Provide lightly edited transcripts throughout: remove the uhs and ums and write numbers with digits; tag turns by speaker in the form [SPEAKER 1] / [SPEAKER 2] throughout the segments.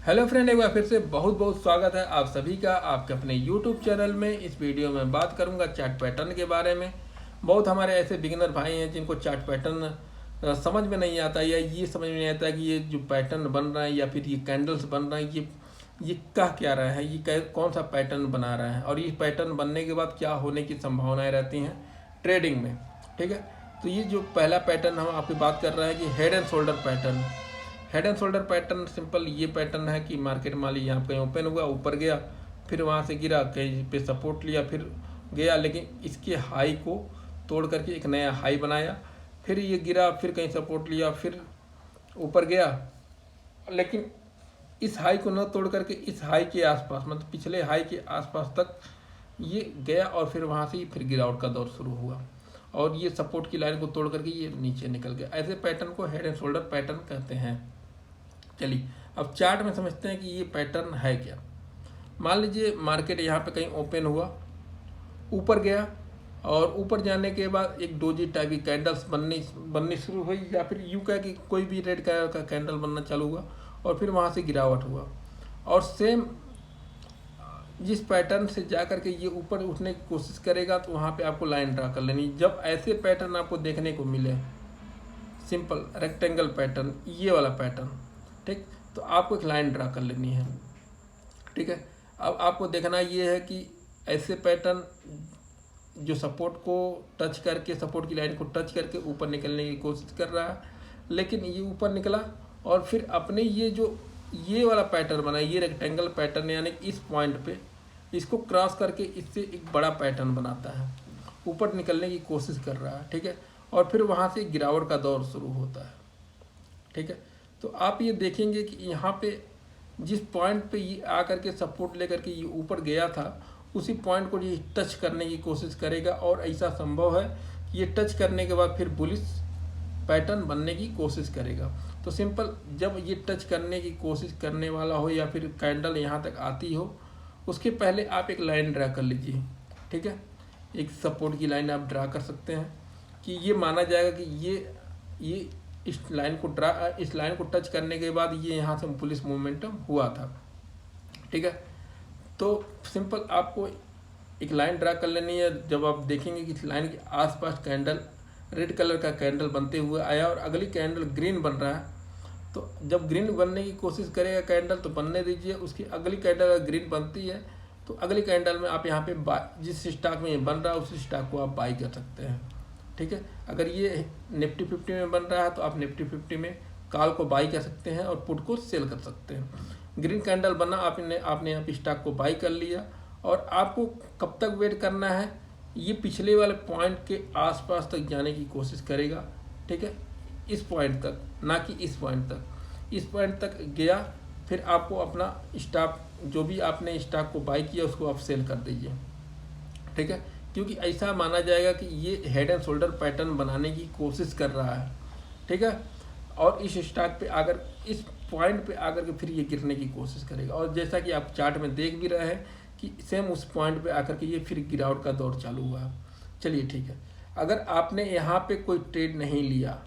[SPEAKER 1] Hello friend, एक बार फिर से बहुत बहुत स्वागत है आप सभी का आपके अपने YouTube चैनल में। इस वीडियो में बात करूंगा चार्ट पैटर्न के बारे में। बहुत हमारे ऐसे बिगिनर भाई हैं जिनको चार्ट पैटर्न समझ में नहीं आता, या ये समझ में नहीं आता कि ये जो पैटर्न बन रहा है या फिर ये कैंडल्स बन रहा है ये क्या रहा है, ये कौन सा पैटर्न बना रहा है और ये पैटर्न बनने के बाद क्या होने की संभावनाएं रहती हैं ट्रेडिंग में। ठीक है, तो ये जो पहला पैटर्न हम आपकी बात कर रहे हैं कि head and shoulder pattern. Head and shoulder pattern simple ये पैटर्न है कि मार्केट मान लीजिए यहाँ कहीं ओपन हुआ, ऊपर गया, फिर वहाँ से गिरा, कहीं पे सपोर्ट लिया, फिर गया, लेकिन इसके हाई को तोड़ करके एक नया हाई बनाया, फिर ये गिरा, फिर कहीं सपोर्ट लिया, फिर ऊपर गया, लेकिन इस हाई को न तोड़ करके इस हाई के आसपास, मतलब पिछले हाई के आसपास तक ये गया और फिर वहाँ से फिर गिरावट का दौर शुरू हुआ और ये सपोर्ट की लाइन को तोड़ करके ये नीचे निकल गया। ऐसे पैटर्न को हेड एंड शोल्डर पैटर्न कहते हैं। चलिए अब चार्ट में समझते हैं कि ये पैटर्न है क्या। मान लीजिए मार्केट यहाँ पे कहीं ओपन हुआ, ऊपर गया और ऊपर जाने के बाद एक डोजी टाइप की कैंडल्स बननी शुरू हुई, या फिर यूँ कह कि कोई भी रेड कलर का कैंडल बनना चालू हुआ और फिर वहाँ से गिरावट हुआ। और सेम जिस पैटर्न से जा करके ये ऊपर उठने की कोशिश करेगा तो वहाँ पे आपको लाइन ड्रा कर लेनी। जब ऐसे पैटर्न आपको देखने को मिले, सिंपल रेक्टेंगल पैटर्न, ये वाला पैटर्न, ठीक, तो आपको एक लाइन ड्रा कर लेनी है। ठीक है, अब आपको देखना ये है कि ऐसे पैटर्न जो सपोर्ट को टच करके, सपोर्ट की लाइन को टच करके ऊपर निकलने की कोशिश कर रहा है, लेकिन ये ऊपर निकला और फिर अपने ये वाला पैटर्न बना, ये रेक्टेंगल पैटर्न, यानी इस पॉइंट पे इसको क्रॉस करके इससे एक बड़ा पैटर्न बनाता है, ऊपर निकलने की कोशिश कर रहा है। ठीक है, और फिर वहाँ से गिरावट का दौर शुरू होता है। ठीक है, तो आप ये देखेंगे कि यहाँ पे जिस पॉइंट पे ये आकर के सपोर्ट लेकर के ये ऊपर गया था, उसी पॉइंट को ये टच करने की कोशिश करेगा और ऐसा संभव है कि ये टच करने के बाद फिर बुलिश पैटर्न बनने की कोशिश करेगा। तो सिंपल, जब ये टच करने की कोशिश करने वाला हो या फिर कैंडल यहाँ तक आती हो, उसके पहले आप एक लाइन ड्रा कर लीजिए। ठीक है, एक सपोर्ट की लाइन आप ड्रा कर सकते हैं कि ये माना जाएगा कि ये इस लाइन को टच करने के बाद ये यहाँ से बुलिश मोमेंटम हुआ था। ठीक है, तो सिंपल आपको एक लाइन ड्रा कर लेनी है। जब आप देखेंगे कि इस लाइन के आसपास कैंडल रेड कलर का कैंडल बनते हुए आया और अगली कैंडल ग्रीन बन रहा है, तो जब ग्रीन बनने की कोशिश करेगा कैंडल तो बनने दीजिए, उसकी अगली कैंडल अगर ग्रीन बनती है तो अगली कैंडल में आप यहाँ पे जिस स्टॉक में ये बन रहा है उस स्टॉक को आप बाई कर सकते हैं। ठीक है, अगर ये निफ्टी 50 में बन रहा है तो आप निफ्टी 50 में कॉल को बाई कर सकते हैं और पुट को सेल कर सकते हैं। ग्रीन कैंडल बना, आपने यहाँ पे स्टॉक को बाई कर लिया और आपको कब तक वेट करना है, ये पिछले वाले पॉइंट के आसपास तक जाने की कोशिश करेगा। ठीक है, इस पॉइंट तक, ना कि इस पॉइंट तक। इस पॉइंट तक गया, फिर आपको अपना स्टॉक, जो भी आपने स्टॉक को बाई किया उसको आप सेल कर दीजिए। ठीक है, क्योंकि ऐसा माना जाएगा कि ये हेड एंड शोल्डर पैटर्न बनाने की कोशिश कर रहा है। ठीक है, और इस स्टॉक पे आकर, इस पॉइंट पे आकर के फिर ये गिरने की कोशिश करेगा। और जैसा कि आप चार्ट में देख भी रहे हैं कि सेम उस पॉइंट पे आकर के ये फिर गिरावट का दौर चालू हुआ। चलिए ठीक है, अगर आपने यहाँ पे कोई ट्रेड नहीं लिया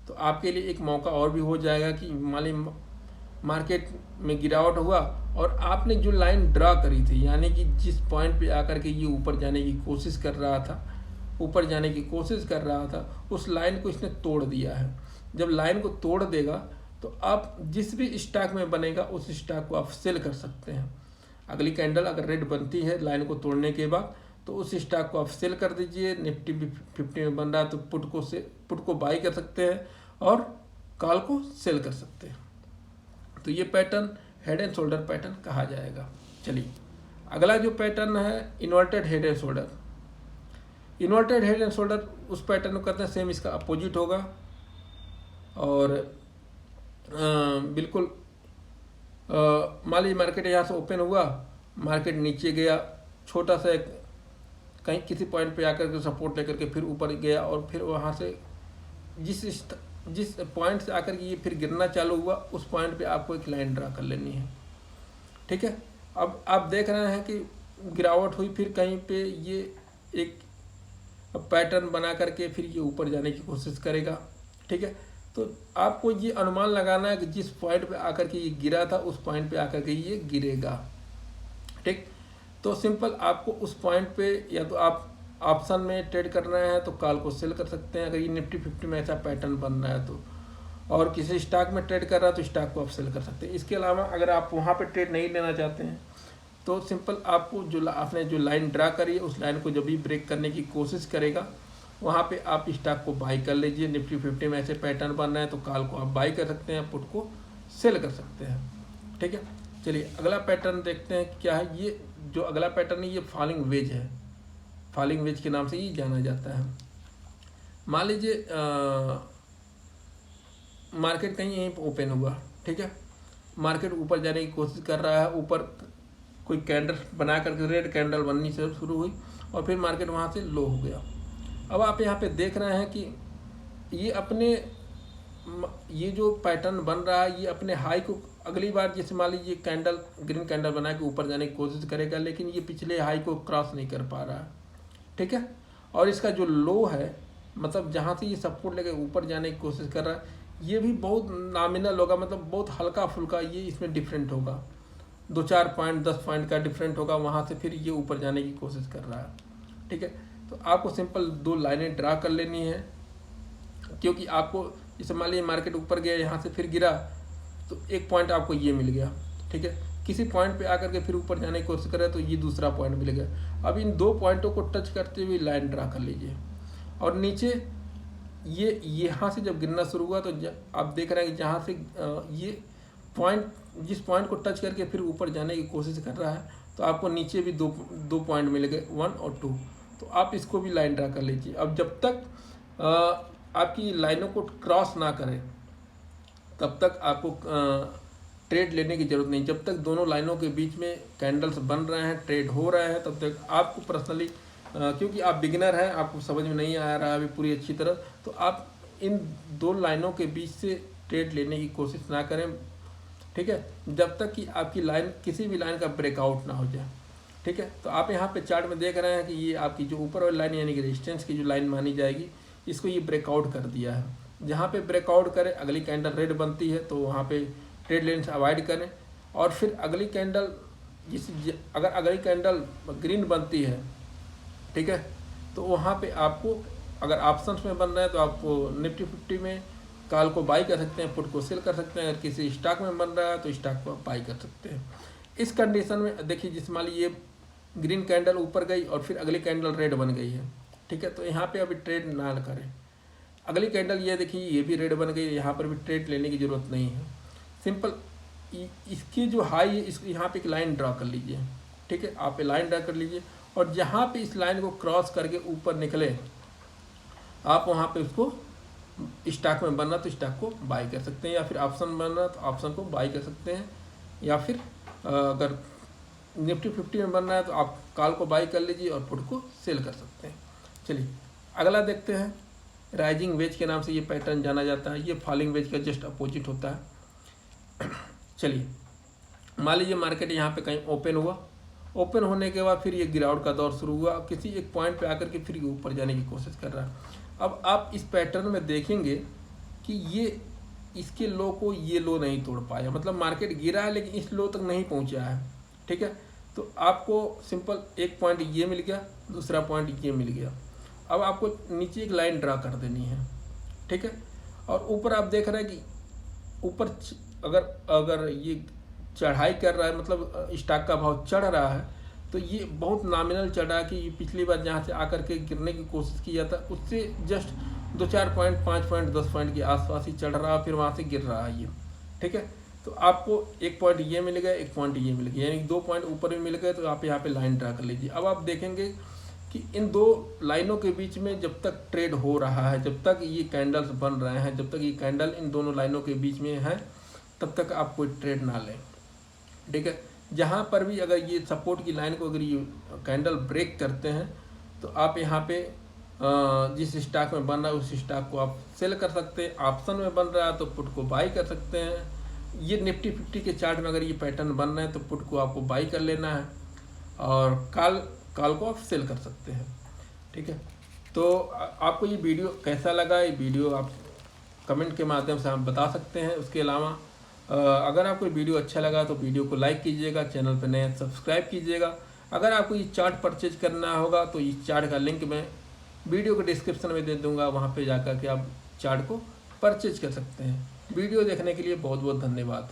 [SPEAKER 1] तो आपके लिए एक मौका और भी हो जाएगा कि मान लीजिए मार्केट में गिरावट हुआ और आपने जो लाइन ड्रा करी थी, यानी कि जिस पॉइंट पे आकर के ये ऊपर जाने की कोशिश कर रहा था, उस लाइन को इसने तोड़ दिया है। जब लाइन को तोड़ देगा तो आप जिस भी स्टॉक में बनेगा उस स्टॉक को आप सेल कर सकते हैं। अगली कैंडल अगर रेड बनती है लाइन को तोड़ने के बाद तो उस स्टॉक को आप सेल कर दीजिए। निफ्टी 50 में बन रहा है तो पुट को बाई कर सकते हैं और कॉल को सेल कर सकते हैं। तो ये pattern head and shoulder pattern कहा जाएगा। चलिए अगला जो पैटर्न है inverted head and shoulder. Inverted head and shoulder उस पैटर्न को कहते हैं, सेम इसका अपोजिट होगा और बिल्कुल मान लीजिए मार्केट यहाँ से ओपन हुआ, मार्केट नीचे गया, छोटा सा एक कहीं किसी पॉइंट पे आकर के सपोर्ट लेकर के फिर ऊपर गया और फिर वहाँ से जिस पॉइंट से आकर के ये फिर गिरना चालू हुआ, उस पॉइंट पे आपको एक लाइन ड्रा कर लेनी है। ठीक है, अब आप देख रहे हैं कि गिरावट हुई, फिर कहीं पे ये एक पैटर्न बना करके फिर ये ऊपर जाने की कोशिश करेगा। ठीक है, तो आपको ये अनुमान लगाना है कि जिस पॉइंट पे आकर के ये गिरा था उस पॉइंट पे आकर के ये गिरेगा। ठीक, तो सिंपल आपको उस पॉइंट पे या तो आप ऑप्शन में ट्रेड करना है तो कॉल को सेल कर सकते हैं अगर ये निफ्टी 50 में ऐसा पैटर्न बन रहा है तो, और किसी स्टॉक में ट्रेड कर रहा है तो स्टॉक को आप सेल कर सकते हैं। इसके अलावा अगर आप वहाँ पे ट्रेड नहीं लेना चाहते हैं तो सिंपल आपको जो आपने जो लाइन ड्रा करी है उस लाइन को जब भी ब्रेक करने की कोशिश करेगा वहाँ पे आप स्टॉक को बाई कर लीजिए। निफ्टी 50 में ऐसे पैटर्न बन रहा है तो कॉल को आप बाई कर सकते हैं, पुट को सेल कर सकते हैं। ठीक है, चलिए अगला पैटर्न देखते हैं क्या है। ये जो अगला पैटर्न है ये फॉलिंग वेज है, फॉलिंग वेज के नाम से ये जाना जाता है। मान लीजिए मार्केट कहीं यहीं ओपन हुआ, ठीक है, मार्केट ऊपर जाने की कोशिश कर रहा है, ऊपर कोई कैंडल बना करके रेड कैंडल बननी से शुरू हुई और फिर मार्केट वहाँ से लो हो गया। अब आप यहाँ पे देख रहे हैं कि ये अपने ये जो पैटर्न बन रहा है ये अपने हाई को अगली बार जैसे मान लीजिए कैंडल ग्रीन कैंडल बना के ऊपर जाने की कोशिश करेगा लेकिन ये पिछले हाई को क्रॉस नहीं कर पा रहा है। ठीक है, और इसका जो लो है मतलब जहाँ से ये सपोर्ट लेके ऊपर जाने की कोशिश कर रहा है ये भी बहुत नॉमिनल होगा, मतलब बहुत हल्का फुल्का ये इसमें डिफरेंट होगा, 2-4 पॉइंट 10 पॉइंट का डिफरेंट होगा, वहाँ से फिर ये ऊपर जाने की कोशिश कर रहा है। ठीक है, तो आपको सिंपल 2 लाइनें ड्रा कर लेनी है क्योंकि आपको जैसे मान लीजिए मार्केट ऊपर गया यहाँ से फिर गिरा तो एक पॉइंट आपको ये मिल गया। ठीक है, किसी पॉइंट पे आकर के फिर ऊपर जाने की कोशिश करे तो ये दूसरा पॉइंट मिल गया। अब इन 2 पॉइंटों को टच करते हुए लाइन ड्रा कर लीजिए और नीचे ये यहाँ से जब गिरना शुरू हुआ तो आप देख रहे हैं कि जहाँ से ये पॉइंट जिस पॉइंट को टच करके फिर ऊपर जाने की कोशिश कर रहा है तो आपको नीचे भी दो पॉइंट मिल गए 1 और 2, तो आप इसको भी लाइन ड्रा कर लीजिए। अब जब तक आपकी लाइनों को क्रॉस ना करें तब तक आपको ट्रेड लेने की ज़रूरत नहीं। जब तक दोनों लाइनों के बीच में कैंडल्स बन रहे हैं, ट्रेड हो रहे हैं, तब तक आपको पर्सनली क्योंकि आप बिगिनर हैं, आपको समझ में नहीं आ रहा है अभी पूरी अच्छी तरह, तो आप इन 2 लाइनों के बीच से ट्रेड लेने की कोशिश ना करें। ठीक है, जब तक कि आपकी लाइन किसी भी लाइन का ब्रेकआउट ना हो जाए। ठीक है, तो आप यहाँ पे चार्ट में देख रहे हैं कि ये आपकी जो ऊपर वाली लाइन यानी कि रेजिस्टेंस की जो लाइन मानी जाएगी इसको ये ब्रेकआउट कर दिया है। जहाँ पे ब्रेकआउट करे अगली कैंडल रेड बनती है तो वहाँ पे ट्रेड लेने से अवॉइड करें और फिर अगली कैंडल अगर अगली कैंडल ग्रीन बनती है, ठीक है, तो वहाँ पे आपको अगर ऑप्शंस में बन रहा है तो आपको निफ्टी 50 में कॉल को बाई कर सकते हैं, पुट को सेल कर सकते हैं। अगर किसी स्टॉक में बन रहा है तो स्टॉक को बाई कर सकते हैं। इस कंडीशन में देखिए जिस मान लीजिए ग्रीन कैंडल ऊपर गई और फिर अगली कैंडल रेड बन गई है। ठीक है, तो यहाँ पे अभी ट्रेड ना करें। अगली कैंडल ये देखिए ये भी रेड बन गई, यहाँ पर भी ट्रेड लेने की ज़रूरत नहीं है। सिंपल इसकी जो हाई है इस यहाँ पे एक लाइन ड्रा कर लीजिए। ठीक है, आप लाइन ड्रा कर लीजिए और जहाँ पे इस लाइन को क्रॉस करके ऊपर निकले आप वहाँ पे उसको स्टॉक में बनना तो स्टॉक को बाई कर सकते हैं, या फिर ऑप्शन बनना तो ऑप्शन को बाई कर सकते हैं, या फिर अगर निफ्टी 50 में बनना है तो आप कॉल को बाई कर लीजिए और पुट को सेल कर सकते हैं। चलिए अगला देखते हैं। राइजिंग वेज के नाम से ये पैटर्न जाना जाता है, ये फॉलिंग वेज का जस्ट अपोजिट होता है। चलिए मान लीजिए मार्केट यहाँ पे कहीं ओपन हुआ, ओपन होने के बाद फिर ये गिरावट का दौर शुरू हुआ, किसी एक पॉइंट पे आकर के फिर ये ऊपर जाने की कोशिश कर रहा है। अब आप इस पैटर्न में देखेंगे कि ये इसके लो को ये लो नहीं तोड़ पाया, मतलब मार्केट गिरा है लेकिन इस लो तक नहीं पहुंचा है। ठीक है, तो आपको सिंपल एक पॉइंट ये मिल गया, दूसरा पॉइंट ये मिल गया। अब आपको नीचे एक लाइन ड्रा कर देनी है। ठीक है, और ऊपर आप देख रहे हैं कि ऊपर अगर ये चढ़ाई कर रहा है, मतलब स्टॉक का भाव चढ़ रहा है, तो ये बहुत नॉमिनल चढ़ा कि पिछली बार जहाँ से आकर के गिरने की कोशिश किया था उससे जस्ट 2-4 पॉइंट 5 पॉइंट 10 पॉइंट के आसपास ही चढ़ रहा है, फिर वहाँ से गिर रहा है ये। ठीक है, तो आपको एक पॉइंट ये मिल गया, एक पॉइंट ये मिल गया, यानी 2 पॉइंट ऊपर भी मिल गए, तो आप यहाँ पे लाइन ड्रा कर लीजिए। अब आप देखेंगे कि इन 2 लाइनों के बीच में जब तक ट्रेड हो रहा है, जब तक ये कैंडल्स बन रहे हैं, जब तक ये कैंडल इन दोनों लाइनों के बीच में है, तब तक आप कोई ट्रेड ना लें। ठीक है, जहाँ पर भी अगर ये सपोर्ट की लाइन को अगर ये कैंडल ब्रेक करते हैं तो आप यहाँ पे जिस स्टॉक में बन रहा है उस स्टॉक को आप सेल कर सकते हैं। ऑप्शन में बन रहा है तो पुट को बाई कर सकते हैं। ये निफ्टी 50 के चार्ट में अगर ये पैटर्न बन रहे हैं तो पुट को आपको बाई कर लेना है और कॉल को आप सेल कर सकते हैं। ठीक है, तो आपको ये वीडियो कैसा लगा, ये वीडियो आप कमेंट के माध्यम से आप बता सकते हैं। उसके अलावा अगर आपको वीडियो अच्छा लगा तो वीडियो को लाइक कीजिएगा, चैनल पर नए सब्सक्राइब कीजिएगा। अगर आपको ये चार्ट परचेज करना होगा तो इस चार्ट का लिंक मैं वीडियो के डिस्क्रिप्शन में दे दूंगा, वहाँ पे जाकर के आप चार्ट को परचेज कर सकते हैं। वीडियो देखने के लिए बहुत बहुत धन्यवाद।